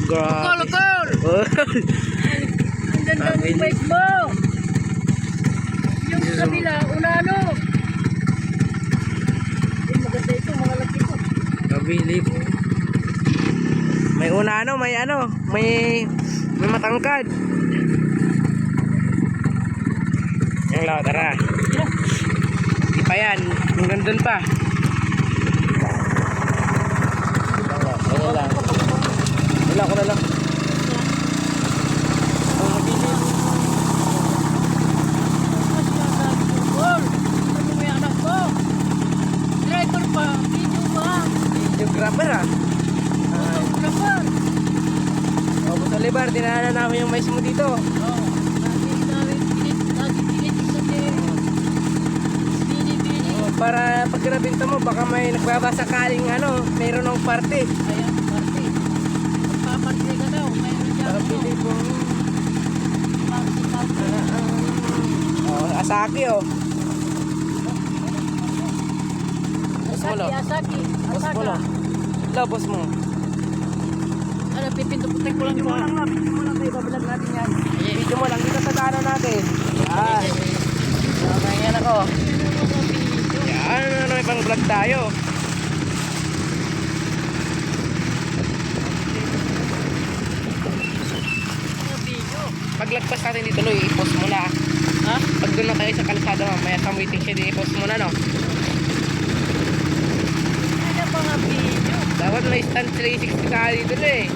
Grabe. Lokol! Ang ganda ng bike mo! Yung kabila, unano! Maganda ito, mga laki ko. Kabili po. May unano, may matangkad. Yung law, tara. Di pa yan, hanggang dun pa. Ganyan lang. Wala ko na lang. Driver pa, video pa. Videographer ah. Photographer. O, Buto Libar, dinaanan namin yung mais mo dito. Oo. Lagi pinit bini. Para pag nabinta mo, baka may nagbabasakaling mayroon ng parte. Ayan, party. Magpaparty ka daw. Mayroon dyan. Kabili po. Asaki oh. Asaki. Boss mo lang. Ito, boss mo. Ano, pipinto-putik ko lang Video mo lang na. Video mo lang kayo. Babalag natin yan. Video mo lang. Dito sa daanan natin. Yan. Okay, yan ako. Yan. May pang vlog tayo. Paglagpas natin dito, Loy, i-post mo na. Ha? Pag doon na tayo sa kalsada, mamaya sa waiting shed, i-post mo na, no? Ano mga video? Dapat may stand 360 ka dito, eh.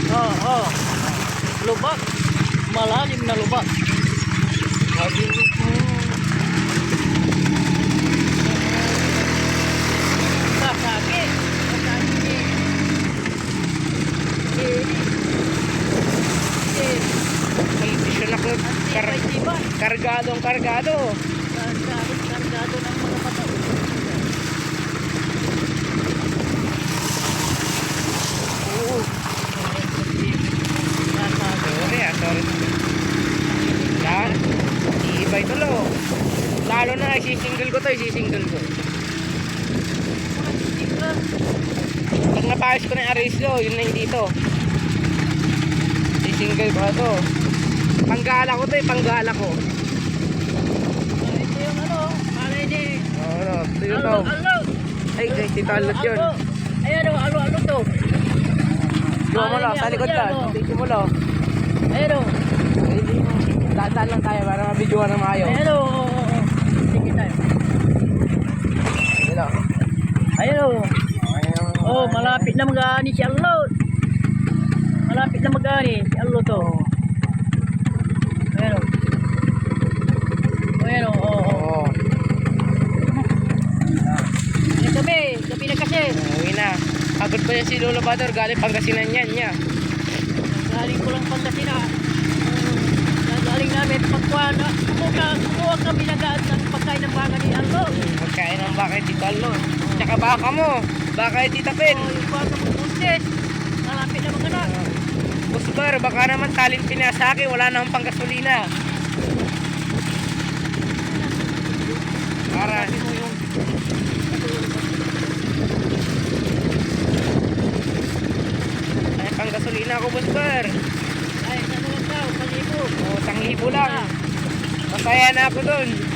Oo. Lubak. Malalim na lubak. Sasaki. Condition ako. Antibay-tibay. Kargado. Kargado ng mga pato. Oo. Sorry. Yan. Iiba ito, lo. Lalo na, isisingle ko to, Pag napayos ko na yung arislo, yun na yung dito. Isisingle ko na to. Panggala ko to, panggala ko. Ito yung palay ni. Ito yun to. Ay, Tito Alot yun. Ayan alo to. Diyo mo lo, sa likod lang. Diyo mo lo. Ayan Daan lang tayo para mabidyoan ng maayos. Ayan sige tayo. Ayan malapit na mag-aani si Alot. Malapit na mag-aani si Alot to. Ayan Gabi na kasi. Uwi na. Pagod pa yan si Lolo Bador, galing Pangasinan yan niya. Galing ko lang Pangasinan. Galing namin kumuha kami ng pagkain ng baka ni Alot. Pagkain ng baka Tito Alot. Tsaka baka mo. Baka Tita Pen. Yung baka mo buntis. Malapit na mga anak. Busbar, baka naman talent pinasaki. Wala namang panggasolina. Para. Ay, panggasolina ako, Busbar. Ay, ano lang daw, 1,000. O, 1,000 lang. Masaya na ako dun.